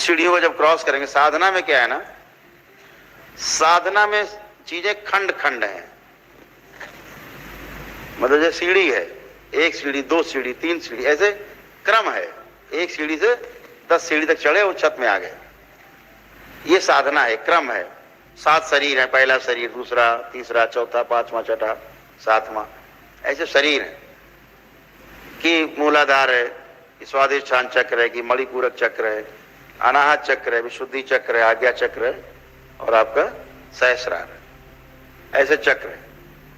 सीढ़ियों को जब क्रॉस करेंगे, साधना में क्या है ना, साधना में चीजें खंड खंड हैं। मतलब जैसे सीढ़ी है, एक सीढ़ी, दो सीढ़ी, तीन सीढ़ी, ऐसे क्रम है। एक सीढ़ी से 10 सीढ़ी तक चढ़े और छत में आ गए। ये साधना है, क्रम है। 7 शरीर है, पहला शरीर, दूसरा, तीसरा, चौथा, पांचवा, छठा, सातवां, ऐसे शरीर है। कि मूलाधार है, कि स्वादिष्ठान चक्र है, कि मणिपूरक चक्र है, अनाहत चक्र है, विशुद्धि चक्र है, आज्ञा चक्र है और आपका सहस्रार है। ऐसे चक्र है,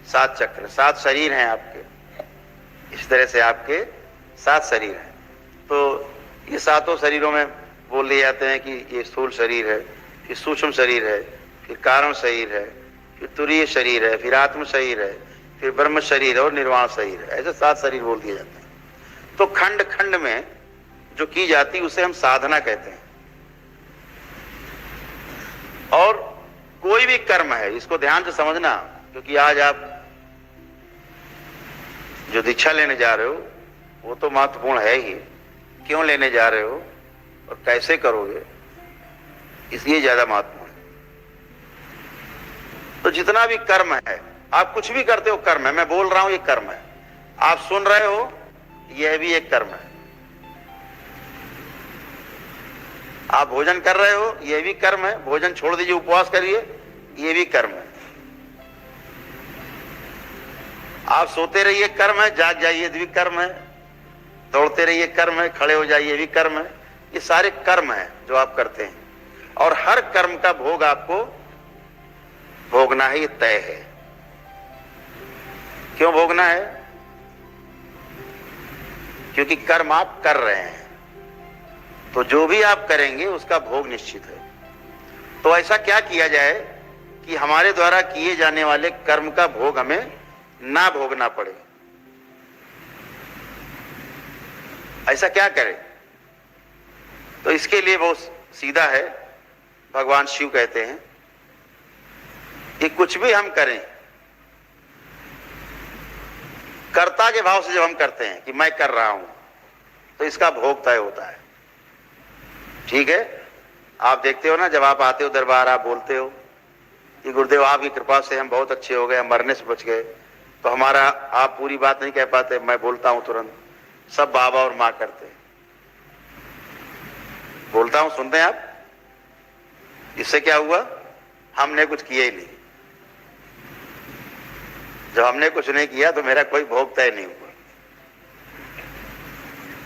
7 चक्र, 7 शरीर हैं आपके। इस तरह से आपके 7 शरीर हैं। तो ये 7 शरीरों में बोल लिए जाते हैं कि ये स्थूल शरीर है, फिर सूक्ष्म शरीर है, फिर कारण शरीर है, फिर तुरीय शरीर है, फिर आत्म शरीर है, फिर ब्रह्म शरीर है और निर्वाण शरीर है। ऐसे 7 शरीर बोल दिए जाते हैं। तो खंड खंड में जो की जाती है उसे हम साधना कहते हैं। और कोई भी कर्म है, इसको ध्यान से समझना, क्योंकि आज आप जो दीक्षा लेने जा रहे हो वो तो महत्वपूर्ण है ही। क्यों लेने जा रहे हो और कैसे करोगे, इसलिए ज्यादा महत्वपूर्ण है। तो जितना भी कर्म है, आप कुछ भी करते हो कर्म है। मैं बोल रहा हूं ये कर्म है, आप सुन रहे हो यह भी एक कर्म है, आप भोजन कर रहे हो यह भी कर्म है, भोजन छोड़ दीजिए, उपवास करिए, यह भी कर्म है। आप सोते रहिए कर्म है, जाग जाइए भी कर्म है, दौड़ते रहिए कर्म है, खड़े हो जाइए भी कर्म है। ये सारे कर्म है जो आप करते हैं और हर कर्म का भोग आपको भोगना ही तय है। क्यों भोगना है? क्योंकि कर्म आप कर रहे हैं, तो जो भी आप करेंगे उसका भोग निश्चित है। तो ऐसा क्या किया जाए कि हमारे द्वारा किए जाने वाले कर्म का भोग हमें ना भोगना पड़े। ऐसा क्या करें? तो इसके लिए बहुत सीधा है। भगवान शिव कहते हैं कि कुछ भी हम करें, कर्ता के भाव से जब हम करते हैं कि मैं कर रहा हूं, तो इसका भोग तय होता है। ठीक है? आप देखते हो ना, जब आप आते हो दरबार, आप बोलते हो कि गुरुदेव आपकी कृपा से हम बहुत अच्छे हो गए, हम मरने से बच गए। तो हमारा, आप पूरी बात नहीं कह पाते, मैं बोलता हूं तुरंत, सब बाबा और मां करते हैं। बोलता हूं, सुनते हैं आप? इससे क्या हुआ? हमने कुछ किया ही नहीं। जब हमने कुछ नहीं किया तो मेरा कोई भोग तय नहीं हुआ।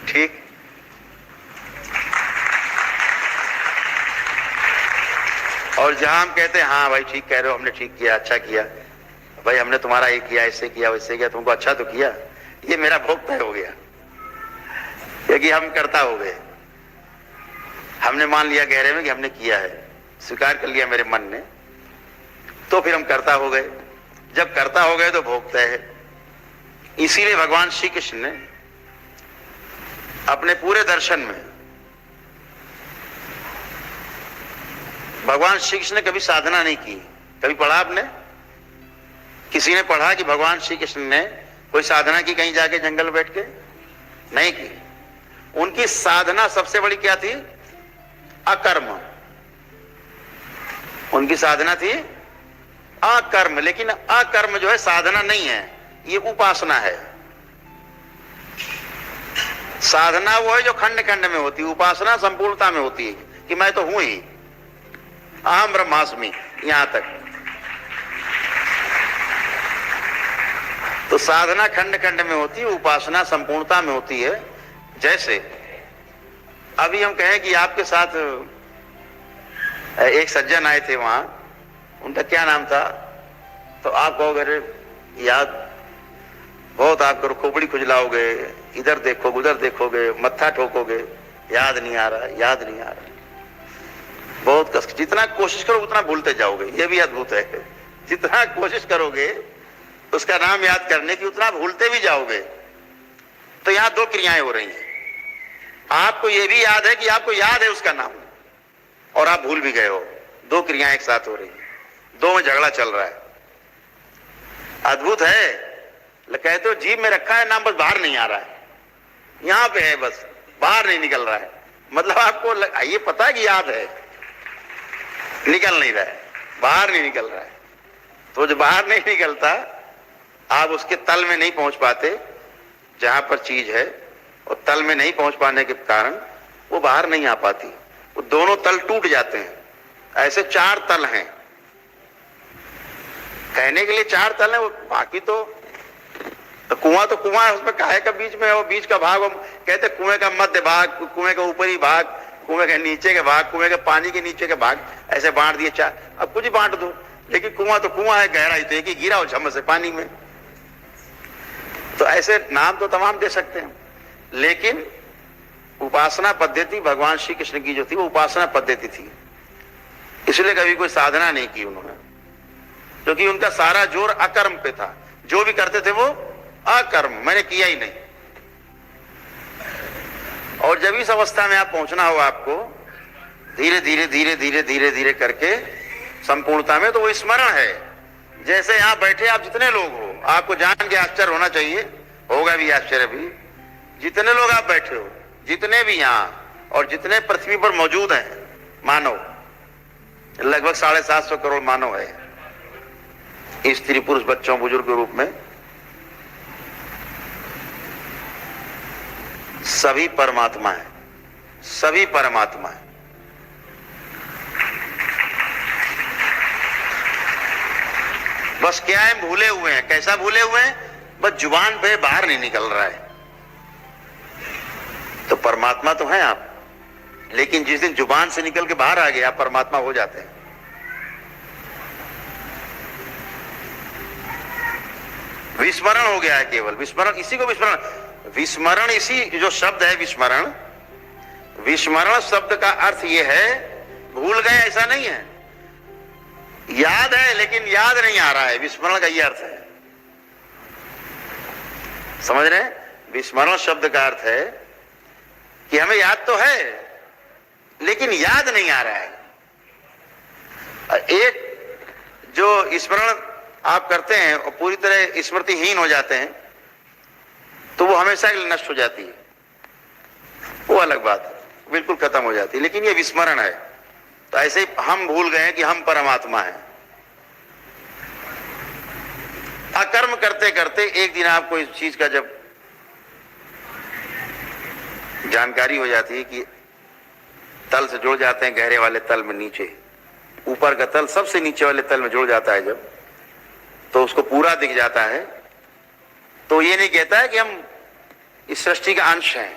ठीक? और जहां हम कहते हैं हाँ भाई ठीक कह रहे हो, हमने ठीक किया, अच्छा किया भाई, हमने तुम्हारा ये किया, इससे किया, वैसे किया, तुमको अच्छा तो किया, ये मेरा भोग तय हो गया, क्योंकि हम कर्ता हो गए। हमने मान लिया गहरे में कि हमने किया है, स्वीकार कर लिया मेरे मन ने, तो फिर हम कर्ता हो गए। जब कर्ता हो गए तो भोग तय है। इसीलिए भगवान श्री कृष्ण ने अपने पूरे दर्शन में, भगवान श्री कृष्ण ने कभी साधना नहीं की। कभी पढ़ा आपने? किसी ने पढ़ा कि भगवान श्री कृष्ण ने कोई साधना की कहीं जाके जंगल में बैठ के? नहीं की। उनकी साधना सबसे बड़ी क्या थी? अकर्म। उनकी साधना थी अकर्म। लेकिन अकर्म जो है साधना नहीं है, ये उपासना है। साधना वो है जो खंड खंड में होती है, उपासना संपूर्णता में होती है कि मैं तो हूं ही, अहम ब्रह्मास्मि, यहां तक। तो साधना खंड खंड में होती है, उपासना संपूर्णता में होती है। जैसे अभी हम कहें कि आपके साथ एक सज्जन आए थे, वहां उनका क्या नाम था, तो आप कहोगे अरे याद बहुत, आप करो खोपड़ी खुजलाओगे, इधर देखोगे उधर देखोगे, मत्था ठोकोगे, याद नहीं आ रहा, याद नहीं आ रहा। बहुत कष्ट, जितना कोशिश करो उतना भूलते जाओगे। ये भी अद्भुत है, जितना कोशिश करोगे उसका नाम याद करने की, उतना भूलते भी जाओगे। तो यहां 2 क्रियाएं हो रही हैं। आपको यह भी याद है कि आपको याद है उसका नाम, और आप भूल भी गए हो। 2 क्रियाएं एक साथ हो रही हैं, 2 में झगड़ा चल रहा है। अद्भुत है। कहते हो जीभ में रखा है नाम, बस बाहर नहीं आ रहा है, यहां पे है, बस बाहर नहीं निकल रहा है। मतलब आपको ये पता है कि याद है, निकल नहीं रहा है, बाहर नहीं निकल रहा है। तो जो बाहर नहीं निकलता, आप उसके तल में नहीं पहुंच पाते जहां पर चीज है, और तल में नहीं पहुंच पाने के कारण वो बाहर नहीं आ पाती, वो दोनों तल टूट जाते हैं। ऐसे 4 तल हैं, कहने के लिए 4 तल है, वो बाकी तो कुआं तो कुआं है, उसमें काहे का बीच में है, वो बीच का भाग वो कहते कुएं का मध्य भाग, कुएं का ऊपरी भाग, कुएं के नीचे के भाग, कुएं के पानी के नीचे के भाग, ऐसे बांट दिए 4। अब कुछ ही बांट दो, लेकिन कुआं तो कुआं है, गहराई तो एक ही, गिरा हो झम्म से पानी में। तो ऐसे नाम तो तमाम दे सकते हैं, लेकिन उपासना पद्धति भगवान श्री कृष्ण की जो थी वो उपासना पद्धति थी, इसलिए कभी कोई साधना नहीं की उन्होंने, क्योंकि उनका सारा जोर अकर्म पे था। जो भी करते थे वो अकर्म, मैंने किया ही नहीं। और जब इस अवस्था में आप पहुंचना हो आपको, धीरे धीरे धीरे धीरे धीरे धीरे करके संपूर्णता में, तो वो स्मरण है। जैसे यहां बैठे आप जितने लोग हो, आपको जान के आश्चर्य होना चाहिए, होगा भी आश्चर्य भी, जितने लोग आप बैठे हो, जितने भी यहां और जितने पृथ्वी पर मौजूद हैं मानव, लगभग 750 करोड़ मानव है, स्त्री पुरुष बच्चों बुजुर्ग के रूप में, सभी परमात्मा है, सभी परमात्मा है। बस क्या है, भूले हुए हैं। कैसा भूले हुए हैं? बस जुबान पे बाहर नहीं निकल रहा है। तो परमात्मा तो है आप, लेकिन जिस दिन जुबान से निकल के बाहर आ गए आप परमात्मा हो जाते हैं। विस्मरण हो गया है केवल, विस्मरण, इसी को विस्मरण, विस्मरण, इसी जो शब्द है विस्मरण, विस्मरण शब्द का अर्थ यह है भूल गए ऐसा नहीं है, याद है लेकिन याद नहीं आ रहा है, विस्मरण का यह अर्थ है। समझ रहे हैं? विस्मरण शब्द का अर्थ है कि हमें याद तो है लेकिन याद नहीं आ रहा है। एक जो स्मरण आप करते हैं और पूरी तरह स्मृतिहीन हो जाते हैं तो वो हमेशा के लिए नष्ट हो जाती है, वो अलग बात है, बिल्कुल खत्म हो जाती है। लेकिन ये विस्मरण है। तो ऐसे ही हम भूल गए कि हम परमात्मा हैं। अकर्म करते करते एक दिन आपको इस चीज का जब जानकारी हो जाती है कि तल से जुड़ जाते हैं, गहरे वाले तल में नीचे, ऊपर का तल सबसे नीचे वाले तल में जुड़ जाता है जब, तो उसको पूरा दिख जाता है। तो ये नहीं कहता है कि हम इस सृष्टि का अंश हैं,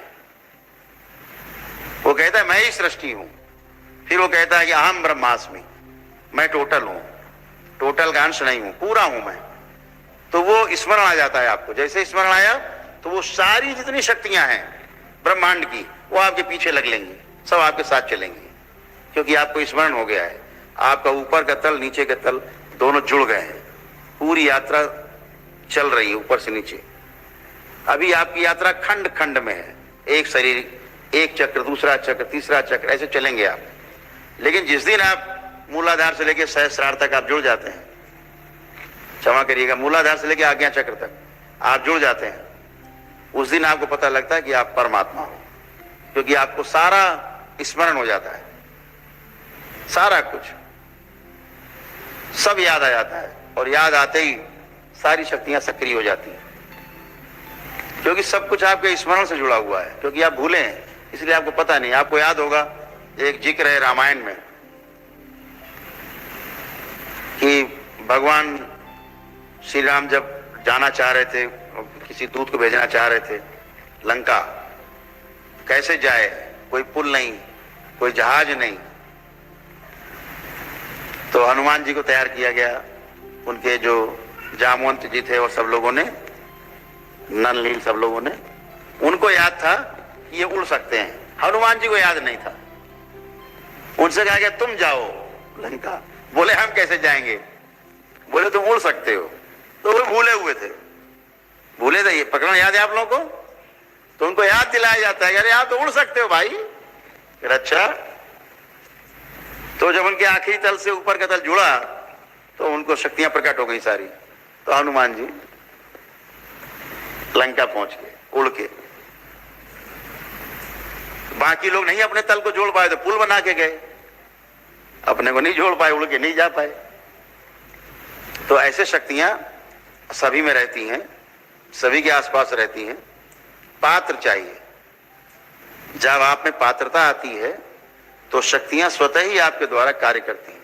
वो कहता है मैं ही सृष्टि हूं। फिर वो कहता है कि अहम ब्रह्मास्मि, मैं टोटल हूं, टोटल का अंश नहीं हूं, पूरा हूं मैं। तो वो स्मरण आ जाता है आपको। जैसे स्मरण आया तो वो सारी जितनी शक्तियां हैं ब्रह्मांड की वो आपके पीछे लग लेंगी, सब आपके साथ चलेंगी, क्योंकि आपको स्मरण हो गया है। आपका ऊपर का तल नीचे का तल दोनों जुड़ गए हैं, पूरी यात्रा चल रही है ऊपर से नीचे। अभी आपकी यात्रा खंड खंड में है, एक शरीर, एक चक्र, दूसरा चक्र, तीसरा चक्र, ऐसे चलेंगे आप। लेकिन जिस दिन आप मूलाधार से लेकर सहस्रार तक आप जुड़ जाते हैं, क्षमा करिएगा, मूलाधार से लेकर आज्ञा चक्र तक आप जुड़ जाते हैं, उस दिन आपको पता लगता है कि आप परमात्मा हो, क्योंकि आपको सारा स्मरण हो जाता है, सारा कुछ सब याद आ जाता है। और याद आते ही सारी शक्तियां सक्रिय हो जाती हैं, क्योंकि सब कुछ आपके स्मरण से जुड़ा हुआ है। क्योंकि आप भूले हैं इसलिए आपको पता नहीं। आपको याद होगा एक जिक्र है रामायण में कि भगवान श्री राम जब जाना चाह रहे थे, किसी दूत को भेजना चाह रहे थे लंका, कैसे जाए, कोई पुल नहीं, कोई जहाज नहीं, तो हनुमान जी को तैयार किया गया। उनके जो जामवंत जी थे और सब लोगों ने, नल नील सब लोगों ने, उनको याद था कि ये उड़ सकते हैं, हनुमान जी को याद नहीं था। उनसे कहा गया तुम जाओ लंका, बोले हम कैसे जाएंगे, बोले तुम उड़ सकते हो। तो वो भूले हुए थे, भूले थे, ये प्रकरण याद है आप लोगों को, तो उनको याद दिलाया जाता है, अरे आप तो उड़ सकते हो भाई। फिर अच्छा, तो जब उनके आखिरी तल से ऊपर का तल जुड़ा तो उनको शक्तियां प्रकट हो गई सारी। तो हनुमान जी लंका पहुंच गए उड़ के। बाकी लोग नहीं अपने तल को जोड़ पाए तो पुल बना के गए, अपने को नहीं जोड़ पाए, उड़ के नहीं जा पाए। तो ऐसे शक्तियां सभी में रहती हैं, सभी के आसपास रहती हैं। पात्र चाहिए। जब आप में पात्रता आती है तो शक्तियां स्वतः ही आपके द्वारा कार्य करती हैं।